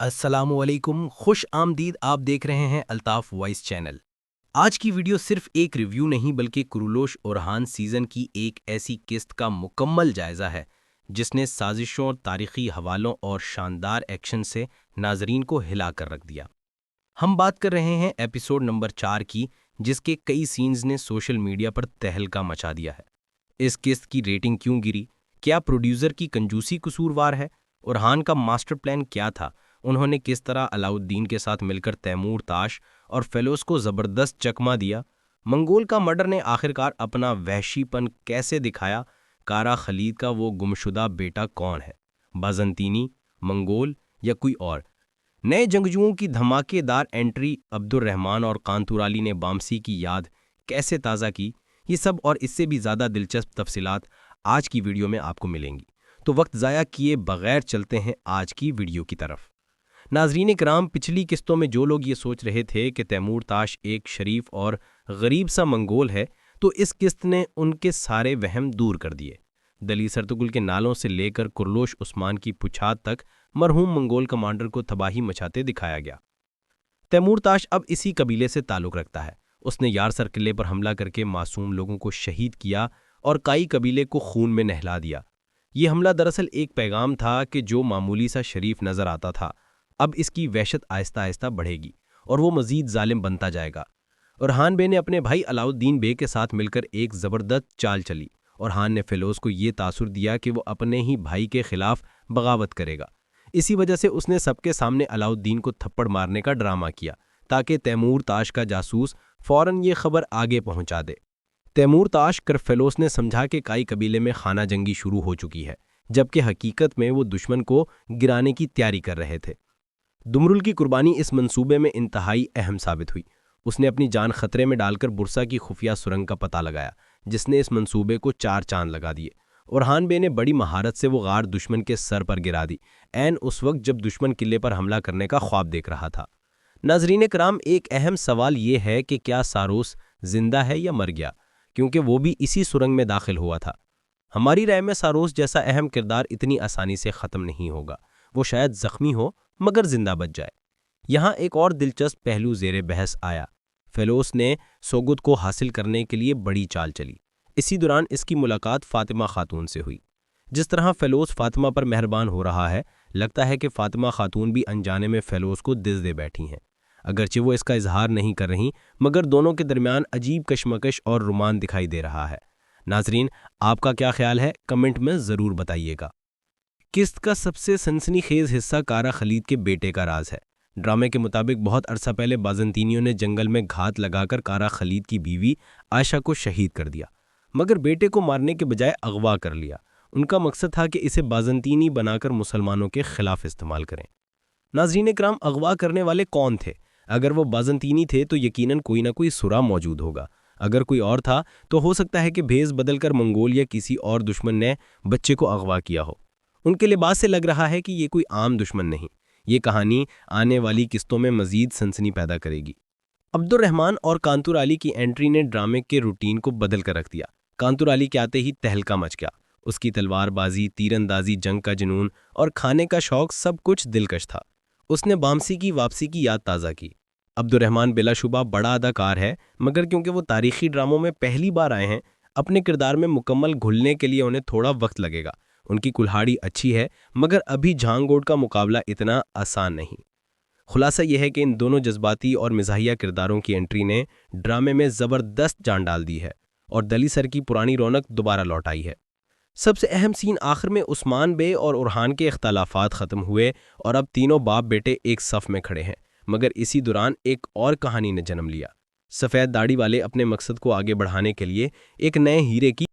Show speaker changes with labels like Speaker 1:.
Speaker 1: السلام علیکم، خوش آمدید۔ آپ دیکھ رہے ہیں الطاف وائس چینل۔ آج کی ویڈیو صرف ایک ریویو نہیں بلکہ کرولوش اورحان سیزن کی ایک ایسی قسط کا مکمل جائزہ ہے جس نے سازشوں، تاریخی حوالوں اور شاندار ایکشن سے ناظرین کو ہلا کر رکھ دیا۔ ہم بات کر رہے ہیں ایپیسوڈ نمبر 4 کی، جس کے کئی سینز نے سوشل میڈیا پر تہلکہ مچا دیا ہے۔ اس قسط کی ریٹنگ کیوں گری؟ کیا پروڈیوسر کی کنجوسی قصوروار ہے؟ اورحان کا ماسٹر پلان کیا تھا؟ انہوں نے کس طرح علاؤالدین کے ساتھ مل کر تیمور تاش اور فیلوز کو زبردست چکما دیا؟ منگول کا مرڈر نے آخرکار اپنا وحشی پن کیسے دکھایا؟ کارا خلید کا وہ گمشدہ بیٹا کون ہے؟ بازنطینی، منگول یا کوئی اور؟ نئے جنگجوؤں کی دھماکے دار انٹری، عبدالرحمان اور کانتورالی نے بامسی کی یاد کیسے تازہ کی؟ یہ سب اور اس سے بھی زیادہ دلچسپ تفصیلات آج کی ویڈیو میں آپ کو ملیں گی، تو وقت ضائع کیے بغیر چلتے ہیں آج کی ویڈیو کی طرف۔ ناظرین کرام، پچھلی قسطوں میں جو لوگ یہ سوچ رہے تھے کہ تیمور تاش ایک شریف اور غریب سا منگول ہے، تو اس قسط نے ان کے سارے وہم دور کر دیے۔ دلی سرتگل کے نالوں سے لے کر کرلوش عثمان کی پچھات تک مرحوم منگول کمانڈر کو تباہی مچاتے دکھایا گیا۔ تیمور تاش اب اسی قبیلے سے تعلق رکھتا ہے۔ اس نے یارسر قلعے پر حملہ کر کے معصوم لوگوں کو شہید کیا اور کائی قبیلے کو خون میں نہلا دیا۔ یہ حملہ دراصل ایک پیغام تھا کہ جو معمولی سا شریف نظر آتا تھا، اب اس کی وحشت آہستہ آہستہ بڑھے گی اور وہ مزید ظالم بنتا جائے گا۔ اورحان بے نے اپنے بھائی علاؤالدین بے کے ساتھ مل کر ایک زبردست چال چلی۔ اورحان نے فیلوز کو یہ تاثر دیا کہ وہ اپنے ہی بھائی کے خلاف بغاوت کرے گا۔ اسی وجہ سے اس نے سب کے سامنے علاؤالدین کو تھپڑ مارنے کا ڈرامہ کیا تاکہ تیمور تاش کا جاسوس فوراً یہ خبر آگے پہنچا دے۔ تیمور تاش کر فیلوز نے سمجھا کہ کائی قبیلے میں خانہ جنگی شروع ہو چکی ہے، جبکہ حقیقت میں وہ دشمن کو گرانے کی تیاری کر رہے تھے۔ دمرل کی قربانی اس منصوبے میں انتہائی اہم ثابت ہوئی۔ اس نے اپنی جان خطرے میں ڈال کر برسا کی خفیہ سرنگ کا پتہ لگایا، جس نے اس منصوبے کو 4 چاند لگا دیے۔ اورحان بے نے بڑی مہارت سے وہ غار دشمن کے سر پر گرا دی، عین اس وقت جب دشمن قلعے پر حملہ کرنے کا خواب دیکھ رہا تھا۔ ناظرین کرام، ایک اہم سوال یہ ہے کہ کیا ساروس زندہ ہے یا مر گیا، کیونکہ وہ بھی اسی سرنگ میں داخل ہوا تھا۔ ہماری رائے میں ساروس جیسا اہم کردار اتنی آسانی سے ختم نہیں ہوگا۔ وہ شاید زخمی ہو مگر زندہ بچ جائے۔ یہاں ایک اور دلچسپ پہلو زیر بحث آیا۔ فیلوس نے سوگت کو حاصل کرنے کے لیے بڑی چال چلی۔ اسی دوران اس کی ملاقات فاطمہ خاتون سے ہوئی۔ جس طرح فیلوس فاطمہ پر مہربان ہو رہا ہے، لگتا ہے کہ فاطمہ خاتون بھی انجانے میں فیلوس کو دز دے بیٹھی ہیں۔ اگرچہ وہ اس کا اظہار نہیں کر رہی، مگر دونوں کے درمیان عجیب کشمکش اور رومان دکھائی دے رہا ہے۔ ناظرین، آپ کا کیا خیال ہے؟ کمنٹ میں ضرور بتائیے گا۔ قسط کا سب سے سنسنی خیز حصہ کارا خلید کے بیٹے کا راز ہے۔ ڈرامے کے مطابق بہت عرصہ پہلے بازنطینیوں نے جنگل میں گھات لگا کر کارا خلید کی بیوی عائشہ کو شہید کر دیا، مگر بیٹے کو مارنے کے بجائے اغوا کر لیا۔ ان کا مقصد تھا کہ اسے بازنطینی بنا کر مسلمانوں کے خلاف استعمال کریں۔ ناظرین کرام، اغوا کرنے والے کون تھے؟ اگر وہ بازنطینی تھے تو یقیناً کوئی نہ کوئی سرا موجود ہوگا۔ اگر کوئی اور تھا تو ہو سکتا ہے کہ بھیس بدل کر منگول یا کسی اور دشمن نے بچے کو اغوا کیا ہو۔ ان کے لباس سے لگ رہا ہے کہ یہ کوئی عام دشمن نہیں۔ یہ کہانی آنے والی قسطوں میں مزید سنسنی پیدا کرے گی۔ عبدالرحمان اور کانتورالی کی انٹری نے ڈرامے کے روٹین کو بدل کر رکھ دیا۔ کانتورالی کے آتے ہی تہلکہ مچ گیا۔ اس کی تلوار بازی، تیر اندازی، جنگ کا جنون اور کھانے کا شوق سب کچھ دلکش تھا۔ اس نے بامسی کی واپسی کی یاد تازہ کی۔ عبدالرحمان بلا شبہ بڑا اداکار ہے، مگر کیونکہ وہ تاریخی ڈراموں میں پہلی بار آئے ہیں، اپنے کردار میں مکمل گھلنے کے لیے انہیں تھوڑا وقت لگے گا۔ ان کی کلہاڑی اچھی ہے، مگر ابھی جھانگوڑ کا مقابلہ اتنا آسان نہیں۔ خلاصہ یہ ہے کہ ان دونوں جذباتی اور مزاحیہ کرداروں کی انٹری نے ڈرامے میں زبردست جان ڈال دی ہے اور دلی سر کی پرانی رونق دوبارہ لوٹ آئی ہے۔ سب سے اہم سین آخر میں عثمان بے اور اورحان کے اختلافات ختم ہوئے اور اب تینوں باپ بیٹے ایک صف میں کھڑے ہیں، مگر اسی دوران ایک اور کہانی نے جنم لیا۔ سفید داڑھی والے اپنے مقصد کو آگے بڑھانے کے لیے ایک نئے ہیرے کی